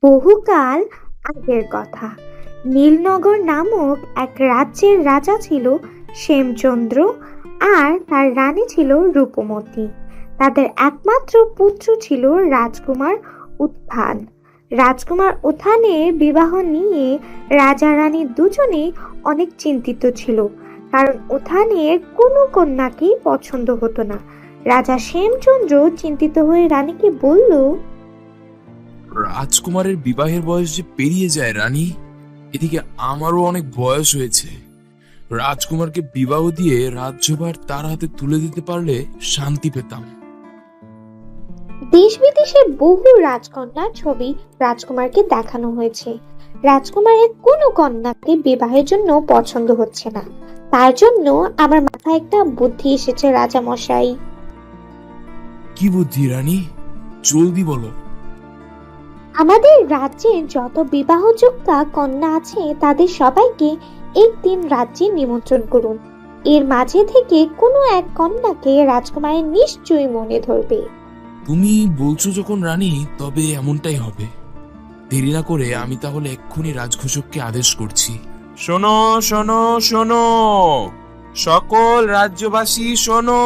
বহুকাল আগের কথা। নীলনগর নামক এক রাজ্যের রাজা ছিল শ্যামচন্দ্র, আর তার রানী ছিল রূপমতী। তাদের একমাত্র পুত্র ছিল রাজকুমার উত্থান। রাজকুমার উত্থানের বিবাহ নিয়ে রাজা রানী দুজনেই অনেক চিন্তিত ছিল, কারণ উত্থানের কোনো কন্যাকেই পছন্দ হতো না। রাজা শ্যামচন্দ্র চিন্তিত হয়ে রানীকে বলল, রাজকুমারের বিবাহের বয়স যে পেরিয়ে যায় রানী, এদিকে আমারও অনেক বয়স হয়েছে। রাজকুমারকে বিবাহ দিয়ে রাজ্যভার তার হাতে তুলে দিতে পারলে শান্তি পেতাম। দেশ বিদেশের বহু রাজকন্যার ছবি রাজকুমারকে দেখানো হয়েছে। রাজকুমারের কোনো কন্যাকে বিবাহের জন্য পছন্দ হচ্ছে না। তার জন্য আমার মাথায় একটা বুদ্ধি এসেছে রাজা মশাই। কি বুদ্ধি রানী, জলদি বলো। আমাদের রাজ্যে যত বিবাহযোগ্য কন্যা আছে তাদের সবাইকে একদিন রাজ্যে নিমন্ত্রণ করুন। এর মাঝে থেকে কোনো এক কন্যাকে রাজকুমারের নিশ্চয়ই মনে ধরবে। তুমি বলছো যখন রানী, তবে এমনটাই হবে। দেরি না করে আমি তাহলে এক্ষুনি রাজঘোষককে আদেশ করছি। শোনো শোনো শোনো, সকল রাজ্যবাসী শোনো।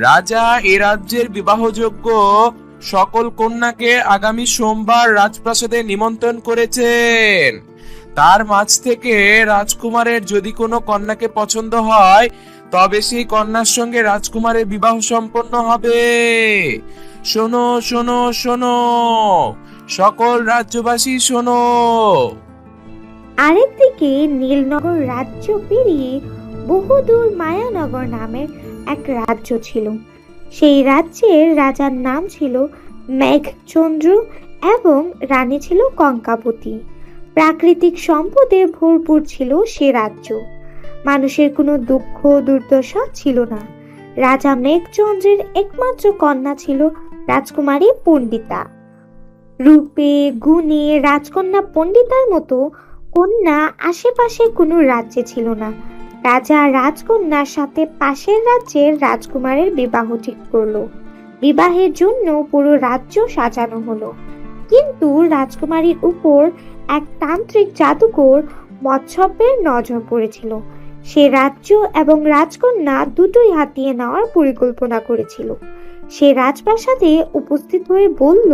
রাজা এ রাজ্যের বিবাহযোগ্য সকল কন্যাকে আগামী সোমবার রাজপ্রাসাদে নিমন্ত্রণ করেছেন। তার মাঝ থেকে রাজকুমারের যদি কোনো কন্যাকে পছন্দ হয়, তবে সেই কন্যার সঙ্গে রাজকুমারের বিবাহ সম্পন্ন হবে। শোনো শোনো শোনো, সকল রাজ্যবাসী শোনো। আরেকদিকে নীলনগর রাজ্য পেরিয়ে বহুদূর মায়ানগর নামের এক রাজ্য ছিল। সেই রাজ্যের রাজার নাম ছিল মেঘচন্দ্র এবং রানী ছিল কঙ্কাবতী। প্রাকৃতিক সম্পদে ভরপুর ছিল সে রাজ্য। মানুষের কোনো দুঃখ দুর্দশা ছিল না। রাজা মেঘচন্দ্রের একমাত্র কন্যা ছিল রাজকুমারী পণ্ডিতা। রূপে গুণে রাজকন্যা পণ্ডিতার মতো কন্যা আশেপাশে কোনো রাজ্যে ছিল না। রাজা রাজকন্যার সাথে পাশের রাজ্যের রাজকুমারের বিবাহ ঠিক করলো। বিবাহের জন্য পুরো রাজ্য সাজানো হলো, কিন্তু রাজকুমারীর উপর এক তান্ত্রিক জাদুকর মৎস্যপের নজর পড়েছিল। সে রাজ্য এবং রাজকন্যা দুটোই হাতিয়ে নেওয়ার পরিকল্পনা করেছিল। সে রাজপ্রাসাদে উপস্থিত হয়ে বলল,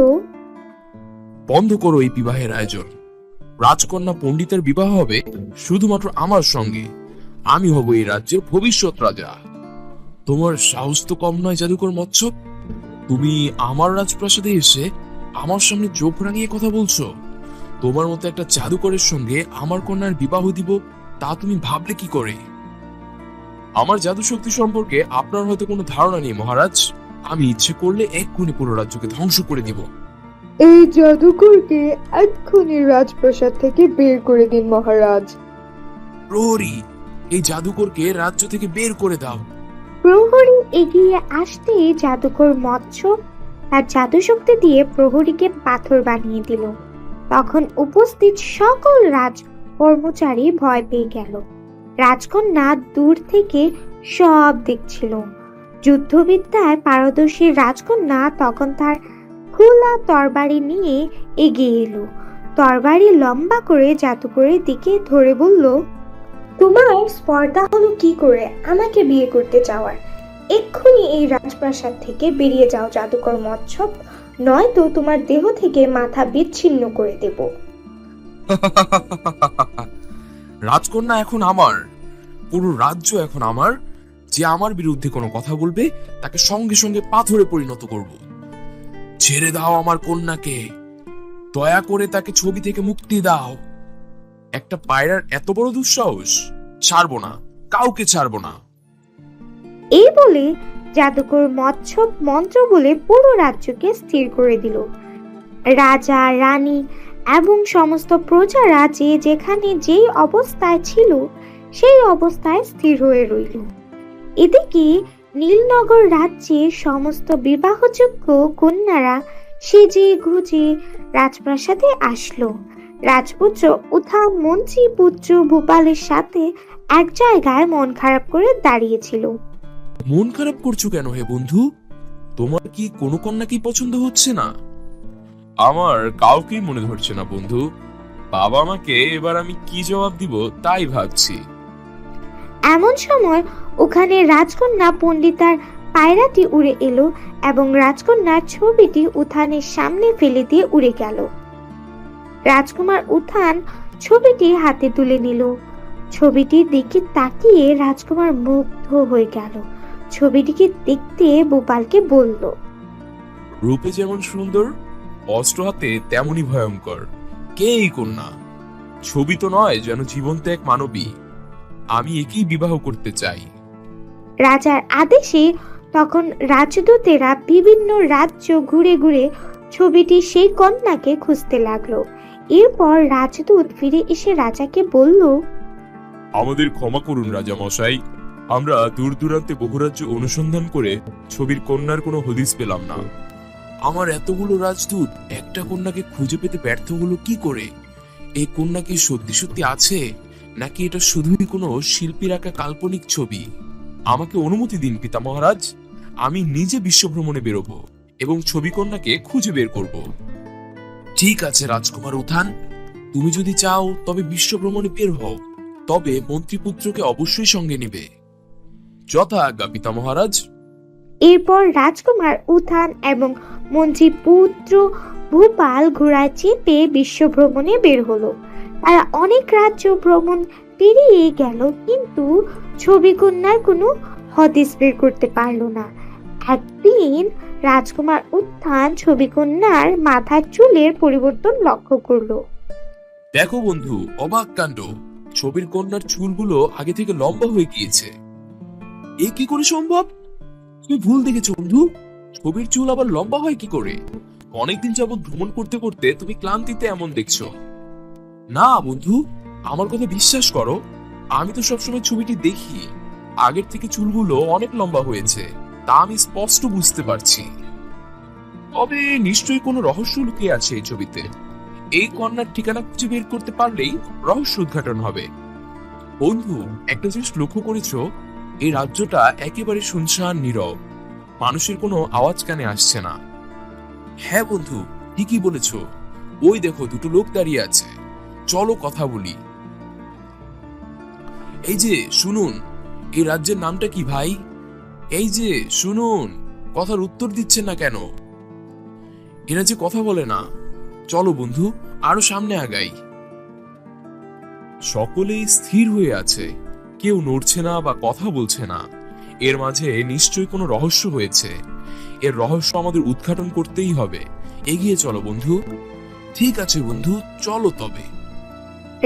বন্ধ করো এই বিবাহের আয়োজন। রাজকন্যা পণ্ডিতের বিবাহ হবে শুধুমাত্র আমার সঙ্গে। আমি হব এই রাজ্যের ভবিষ্যৎ রাজা। তোমার সাহস তো কম নয় জাদুকর মৎস্য। তুমি আমার রাজপ্রাসাদে এসে আমার সামনে চোখ রাঙিয়ে কথা বলছো। তোমার মতো একটা জাদুকরের সঙ্গে আমার কন্যার বিবাহ দিব, তা তুমি ভাবলে কি করে? আমার জাদু শক্তি সম্পর্কে আপনার হয়তো কোনো ধারণা নেই মহারাজ। আমি ইচ্ছে করলে এক্ষুনি পুরো রাজ্যকে ধ্বংস করে দিব। এই জাদুকরকে এক্ষুনি রাজপ্রাসাদ থেকে বের করে দিন মহারাজ। প্রহরী, এই জাদুকরকে রাজ্য থেকে বের করে দাও। প্রহরী এগিয়ে আসতে জাদুকর মৎস্য তার জাদু শক্তি দিয়ে প্রহরীকে পাথর বানিয়ে দিল। তখন উপস্থিত সকল রাজ কর্মচারী ভয় পেয়ে গেল। রাজকন্যা দূর থেকে সব দেখছিল। যুদ্ধবিদ্যায় পারদর্শী রাজকন্যা তখন তার খোলা তরবারি নিয়ে এগিয়ে এলো। তরবারি লম্বা করে জাদুকরের দিকে ধরে বলল, তোমার স্পর্ধা হলো কি করে আমাকে বিয়ে করতে চাওয়ার? এক্ষুনি এই রাজপ্রাসাদ থেকে বেরিয়ে যাও জাদুকর মৎস্য, নয়তো তোমার দেহ থেকে মাথা বিচ্ছিন্ন করে দেব। রাজকন্যা এখন আমার, পুরো রাজ্য এখন আমার। যে আমার বিরুদ্ধে কোনো কথা বলবে তাকে সঙ্গে সঙ্গে পাথরে পরিণত করব। ছেড়ে দাও আমার কন্যাকে, দয়া করে তাকে ছবি থেকে মুক্তি দাও। একটা পায়রার এত বড় দুঃসাহস! ছাড়বো না, কাউকে ছাড়বো না। এই বলে জাদুকর মৎস্য মন্ত্র বলে পুরো রাজ্যকে স্থির করে দিল। রাজা রানী এবং সমস্ত প্রজারা যে যেখানে যেই অবস্থায় ছিল সেই অবস্থায় স্থির হয়ে রইল। এদিকে নীলনগর রাজ্যে সমস্ত বিবাহযোগ্য কন্যারা সেজে গুজে রাজপ্রাসাদে আসলো। রাজপুত্র উত্থান মন্ত্রী পুত্র ভূপালের সাথে এক জায়গায় মন খারাপ করে দাঁড়িয়েছিল। মন খারাপ করছো কেন হে বন্ধু? তোমার কি কোনো কন্যা কি পছন্দ হচ্ছে না? আমার কাউকেই মনে ধরছে না বন্ধু। বাবা মাকে এবার আমি কি জবাব দিব তাই ভাবছি। এমন সময় ওখানে রাজকন্যা পণ্ডিতার পায়রাটি উড়ে এলো এবং রাজকন্যার ছবিটি উঠানের সামনে ফেলে দিয়ে উড়ে গেল। রাজকুমার উঠান ছবিটি হাতে তুলে নিল। ছবিটির দিকে তাকিয়ে রাজকুমার মুগ্ধ হয়ে গেল। ছবিটিকে দেখতে ভূপালকে বলল, রূপে যেমন সুন্দর, অস্ত্র হাতে তেমনই ভয়ঙ্কর। কে এই কন্যা? ছবি তো নয়, যেন জীবন্ত এক মানবী। আমি একেই বিবাহ করতে চাই। রাজার আদেশে তখন রাজদূতেরা বিভিন্ন রাজ্য ঘুরে ঘুরে ছবিটি সেই কন্যাকে খুঁজতে লাগলো। এরপর রাজদূত ফিরে এসে রাজাকে বলল, আমাদের ক্ষমা করুন রাজা মশাই, আমরা দূর দূরান্তে বহু রাজ্য অনুসন্ধান করে ছবির কন্যার কোনো হদিস পেলাম না। আমার এতগুলো রাজদূত একটা কন্যাকে খুঁজে পেতে ব্যর্থ হলো কি করে? এই কন্যা কি সত্যি সত্যি আছে, নাকি এটা শুধুই কোনো শিল্পীর আঁকা কাল্পনিক ছবি? আমাকে অনুমতি দিন পিতা মহারাজ, আমি নিজে বিশ্বভ্রমণে বেরোবো এবং ছবি কন্যাকে খুঁজে বের করব। ঠিক আছে রাজকুমার উত্থান, তুমি যদি চাও তবে বিশ্বভ্রমণে বের হও, তবে মন্ত্রীপুত্রকে অবশ্যই সঙ্গে নিবে। যথা আজ্ঞা পিতা মহারাজ। এরপর রাজকুমার উত্থান এবং মন্ত্রী পুত্র ভূপাল ঘোড়ায় চেপে বিশ্বভ্রমণে বের হলো। তারা অনেক রাজ্য ভ্রমণ পেরিয়ে গেল, কিন্তু ছবি কন্যার কোনো হদিস বের করতে পারলো না। একদিন রাজকুমার উত্থান ছবি কন্যার মাথার চুলের পরিবর্তন লক্ষ্য করলো। দেখো বন্ধু, অবাক কাণ্ড, ছবির কন্যার চুলগুলো আগে থেকে লম্বা হয়ে গিয়েছে। এ কি করে সম্ভব? তুমি ভুল দেখেছো বন্ধু, ছবির চুল আবার লম্বা হয় কি করে? অনেকদিন যাবত ভ্রমণ করতে করতে তুমি ক্লান্তিতে এমন দেখছো। না বন্ধু, আমার কথা বিশ্বাস করো, আমি তো সবসময় ছবিটি দেখি, আগের থেকে চুলগুলো অনেক লম্বা হয়েছে, তা আমি স্পষ্ট বুঝতে পারছি। তবে নিশ্চয়ই কোনো রহস্য লুকিয়ে আছে এই ছবিতে। এই কন্যার ঠিকানা খুঁজে বের করতে পারলেই রহস্য উদ্ঘাটন হবে। বন্ধু, একটা জিনিস লক্ষ্য করেছো, এই রাজ্যটা একেবারে শুনশান নীরব, মানুষের কোনো আওয়াজ কানে আসছে না। হ্যাঁ বন্ধু, ঠিকই বলেছো, ওই দেখো দুটো লোক দাঁড়িয়ে আছে, চলো কথা বলি। এই যে শুনুন, এই রাজ্যের নামটা কি ভাই? এই যে শুনুন, কথার উত্তর দিচ্ছেন না কেন? এরা যে কথা বলে না। চলো বন্ধু, আরো সামনে আগাই। সকলেই স্থির হয়ে আছে, কেউ নড়ছে না বা কথা বলছে না। এর মাঝে নিশ্চয়ই কোনো রহস্য হয়েছে। এর রহস্য আমাদের উদ্ঘাটন করতেই হবে। এগিয়ে চলো বন্ধু। ঠিক আছে বন্ধু, চলো তবে।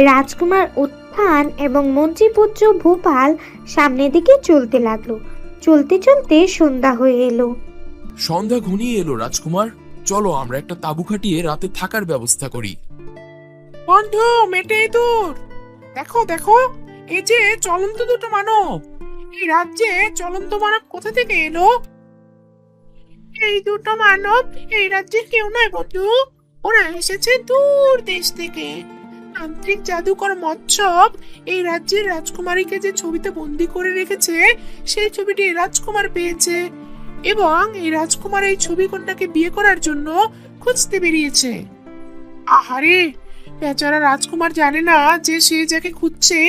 রাজকুমার উত্থান এবং মন্ত্রীপুত্র ভূপাল সামনের দিকে চলতে লাগলো। চলতে চলতে সন্ধ্যা হয়ে এলো। সন্ধ্যা ঘনিয়ে এলো রাজকুমার, চলো আমরা একটা তাঁবু খাটিয়ে রাতে থাকার ব্যবস্থা করি। বন্ধু, মেটে দূর দেখো দেখো, এই যে চলন্ত দুটো মানব। এই রাজ্যে চলন্ত মানব কোথা থেকে এলো? এই দুটো মানব এই রাজ্যে কেউ নয় বন্ধু, ওরা এসেছে দূর দেশ থেকে। তান্ত্রিক জাদুকর মৎসব এই রাজ্যের রাজকুমারীকে যে ছবিতে বন্দি করে রেখেছে, সেই ছবিটি এই রাজকুমার পেয়েছে এবং এই রাজকুমার এই ছবি কন্যাকে বিয়ে করার জন্য খুঁজতে বেরিয়েছে। আহারে, বেচারা রাজকুমার জানে না যে সে যাকে খুঁজছে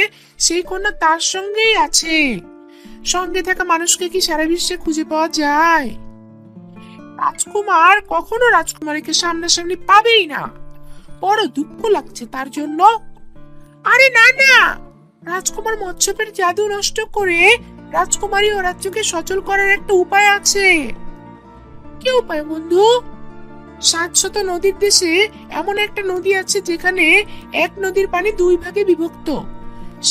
সেই কন্যা তার সঙ্গেই আছে। সঙ্গে থাকা মানুষকে কি সারা বিশ্বে খুঁজে পাওয়া যায়? রাজকুমার কখনো রাজকুমারীকে সামনাসামনি পাবেই না। বড় দুঃখ লাগছে তার জন্য। আরে না না, রাজকুমার মৎস্যপের জাদু নষ্ট করে রাজকুমারী ও রাজ্যকে সচল করার একটা উপায় আছে। কি উপায় বন্ধু? 700 নদীর দেশে এমন একটা নদী আছে যেখানে এক নদীর পানি দুই ভাগে বিভক্ত।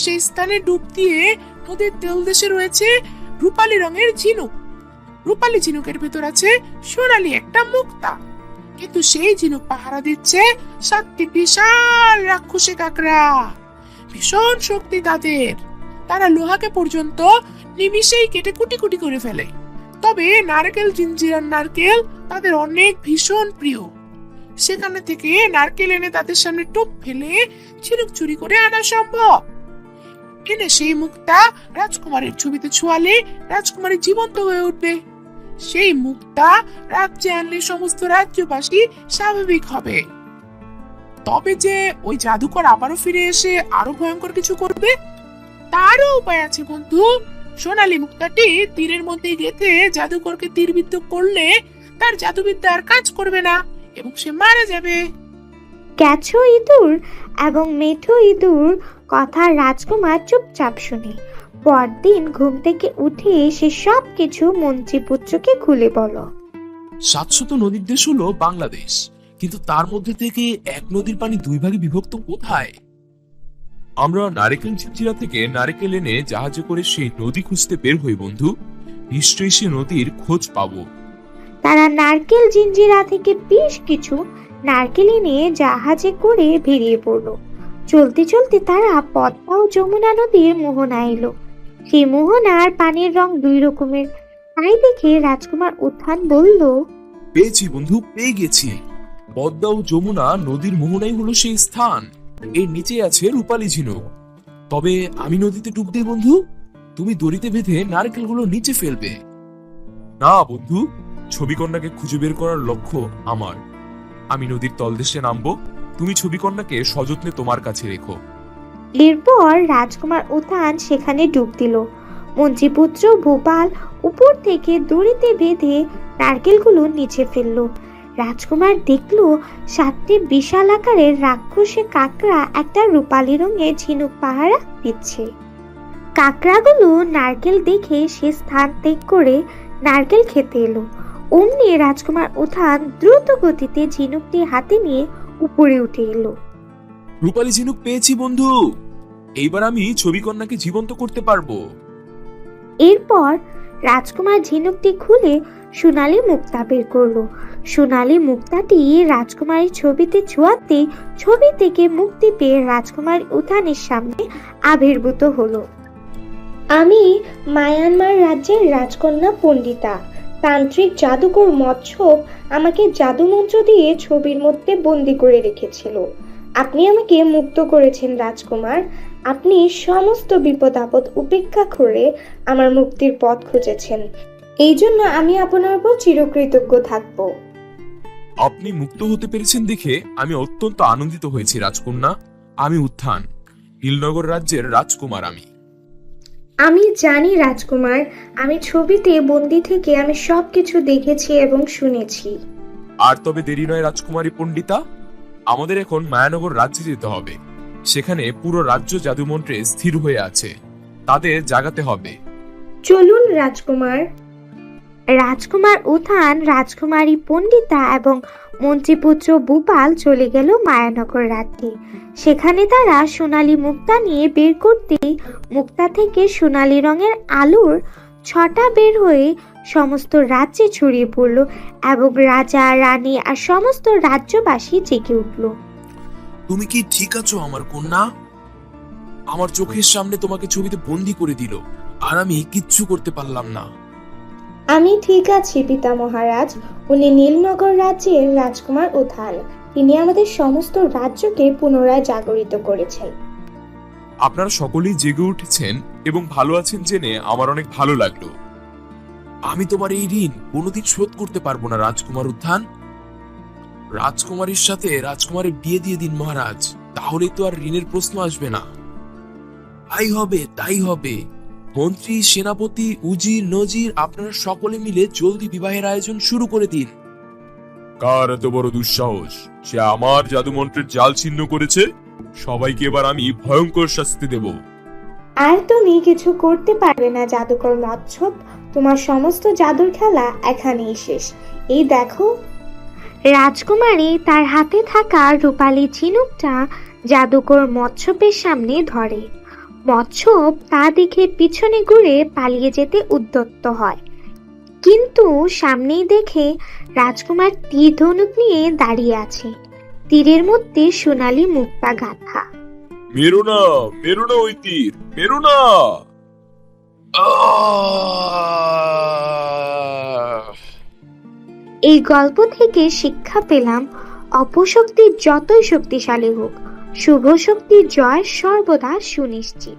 সেই স্থানে ডুব দিয়ে নদীর তলদেশে রয়েছে রূপালী রঙের ঝিনুক। রূপালী ঝিনুকের ভেতর আছে সোনালী একটা মুক্তা, কিন্তু সেই ঝিনুক পাহারা দিচ্ছে 7টি বিশাল রাক্ষসী কাকড়া। ভীষণ শক্তি তাদের, তারা লোহাকে পর্যন্ত নিমিষেই কেটে কুটি কুটি করে ফেলে। তবে নারকেল, জিঞ্জিরার নারকেল তাদের অনেক ভীষণ প্রিয়। সেখানে থেকে নারকেল এনে তাদের সামনে টোপ ফেলে ঝিনুক চুরি করে আনা সম্ভব। এনে সেই মুক্তা রাজকুমারীর ছবিতে ছোঁয়ালে রাজকুমারী জীবন্ত হয়ে উঠবে। সেই মুক্তা রাজ্যে আনলে সমস্ত রাজ্যবাসী স্বাভাবিক হবে। তবে যে ওই জাদুকর আবারও ফিরে এসে আরো ভয়ঙ্কর কিছু করবে, তারও উপায় আছে বন্ধু। সোনালী মুক্তাটি তীরের মধ্যে গেঁথে জাদুকরকে তীরবিদ্ধ করলে তার জাদুবিদ্যা আর কাজ করবে না এবং সে মারা যাবে। ক্যাছো ইঁদুর এবং মেঠো ইঁদুর কথা রাজকুমার চুপচাপ শুনে। পরদিন ঘুম থেকে উঠে সে সবকিছু মন্ত্রীপুত্রকে খুলে বলল। 700 নদীর দেশ হলো বাংলাদেশ, কিন্তু তার মধ্যে থেকে এক নদীর পানি দুই ভাগে বিভক্ত কোথায়? আমরা নারকেল ঝিঞ্জিরা থেকে নারকেল এনে জাহাজে করে সেই নদী খুঁজতে বের হই বন্ধু। নিশ্চয়ই সে নদীর খোঁজ পাবো। তারা নারকেল জিঞ্জিরা থেকে বেশ কিছু নারকেল এনে জাহাজে করে বেরিয়ে পড়লো। চলতে চলতে তারা পদ্মা ও যমুনা নদীর মোহনা এলো। সেই মোহনার পানির রং দুই রকমের। তাই দেখে রাজকুমার উত্থান বলল, পেয়েছি বন্ধু, পেয়ে গেছি। পদ্মা ও যমুনা নদীর মোহনাই হলো সেই স্থান। এর নিচে আছে রূপালী ঝিনুক। তবে আমি নদীতে ডুব দিই বন্ধু, তুমি দড়িতে বেঁধে নারকেলগুলো নিচে ফেলবে। না বন্ধু, ছবিকন্যাকে খুঁজে বের করার লক্ষ্য আমার। আমি নদীর তলদেশে নামবো, তুমি ছবিকন্যাকে সযত্নে তোমার কাছে রেখো। এরপর রাজকুমার উত্থান সেখানে ডুব দিল। মন্ত্রীপুত্র ভূপাল উপর থেকে দড়িতে বেঁধে নারকেলগুলো নিচে ফেললো। রাজকুমার দেখলো 7টি বিশাল আকারের রাক্ষসে কাকড়া একটা রূপালী রঙের ঝিনুক পাহারা দিচ্ছে। কাকড়াগুলো নারকেল দেখে সে স্থান ত্যাগ করে নারকেল খেতে এলো। অমনি রাজকুমার উত্থান দ্রুত গতিতে ঝিনুকটি হাতে নিয়ে উপরে উঠে এলো। রূপালী ঝিনুক পেয়েছি বন্ধু, এইবার আমি ছবিকন্যাকে জীবন্ত করতে পারবো। এরপর রাজকুমার ঝিনুকটি খুলে সোনালী মুক্তা বের করলো। সোনালী মুক্তাটি রাজকুমারীর ছবিতে ছোঁয়াতে ছবি থেকে মুক্তি পেয়ে রাজকুমার উত্থানের সামনে আবির্ভূত হলো। আমি মায়ানমার রাজ্যের রাজকন্যা পণ্ডিতা। তান্ত্রিক জাদুকর মৎস্যপ আমাকে জাদুমন্ত্র দিয়ে ছবির মধ্যে বন্দি করে রেখেছিল। আপনি আমাকে মুক্ত করেছেন রাজকুমার। আপনি সমস্ত বিপদ আপদ উপেক্ষা করে আমার মুক্তির পথ খুঁজেছেন। এই জন্য আমি আপনার উপর চিরকৃতজ্ঞ থাকব। আপনি মুক্ত হতে পেরেছেন দেখে আমি অত্যন্ত আনন্দিত হয়েছি রাজকন্যা। আমি উত্থান, নীলনগর রাজ্যের রাজকুমার। আমি জানি রাজকুমার, আমি ছবিতে বন্দি থেকে আমি সবকিছু দেখেছি এবং শুনেছি। আর তবে দেরি নয় রাজকুমারী পণ্ডিতা, আমাদের এখন মায়ানগর রাজ্যে যেতে হবে। সেখানে পুরো রাজ্য জাদুমন্ত্রে স্থির হয়ে আছে, তাদের জাগাতে হবে। চলুন রাজকুমার। রাজকুমার উত্থান, রাজকুমারী পণ্ডিতা এবং মন্ত্রীপুত্র ভূপাল চলে গেল মায়ানগর রাজ্যে। সেখানে তারা সোনালী মুক্তা নিয়ে বের করতে মুক্তা থেকে সোনালী রঙের আলোর ছটা বের হয়ে সমস্ত রাজ্যে ছড়িয়ে পড়ল এবং রাজা রানী আর সমস্ত রাজ্যবাসী জেগে উঠল। তুমি কি ঠিক আছো আমার কন্যা? আমার চোখের সামনে তোমাকে ছবিতে বন্দি করে দিল, আর আমি কিচ্ছু করতে পারলাম না। আমি ঠিক আছি পিতা মহারাজ। উনি নীলনগর রাজ্যের রাজকুমার উত্থান। তিনি আমাদের সমস্ত রাজ্যকে পুনরায় জাগরিত করেছেন। আপনারা সকলেই জেগে উঠেছেন এবং ভালো আছেন জেনে আমার অনেক ভালো লাগলো। আমি তোমার এই ঋণ কোনোদিন শোধ করতে পারবো না রাজকুমার উত্থান। রাজকুমারীর সাথে রাজকুমারের বিয়ে দিয়ে দিন মহারাজ, তাহলে তো আর ঋণের প্রশ্ন আসবে না। তাই হবে, তাই হবে। মন্ত্রী, সেনাপতি, উজির, নজির, আপনারা সকলে মিলে জলদি বিবাহের আয়োজন শুরু করে দিন। কার এত বড় দুঃসাহস? সে আমার জাদুমন্ত্রের জাল ছিন্ন করেছে। সবাইকে এবার আমি ভয়ঙ্কর শাস্তি দেব। আর তুমি কিছু করতে পারবে না জাদুকর মৎস্যপ। তোমার সমস্ত জাদুর খেলা এখানেই শেষ। এই দেখো। রাজকুমারী তার হাতে থাকা রূপালী ঝিনুকটা জাদুকর মৎস্যপের সামনে ধরে। মৎস্যপ তা দেখে পিছনে ঘুরে পালিয়ে যেতে উদ্যত হয়, কিন্তু সামনেই দেখে রাজকুমার তীর ধনুক নিয়ে দাঁড়িয়ে আছে। তীরের মধ্যে সোনালী মুক্তা গাঁথা। মেরো না, মেরো না ওই তীর, মেরো না। এই গল্প থেকে শিক্ষা পেলাম, অপশক্তি যতই শক্তিশালী হোক, শুভ শক্তির জয় সর্বদা সুনিশ্চিত।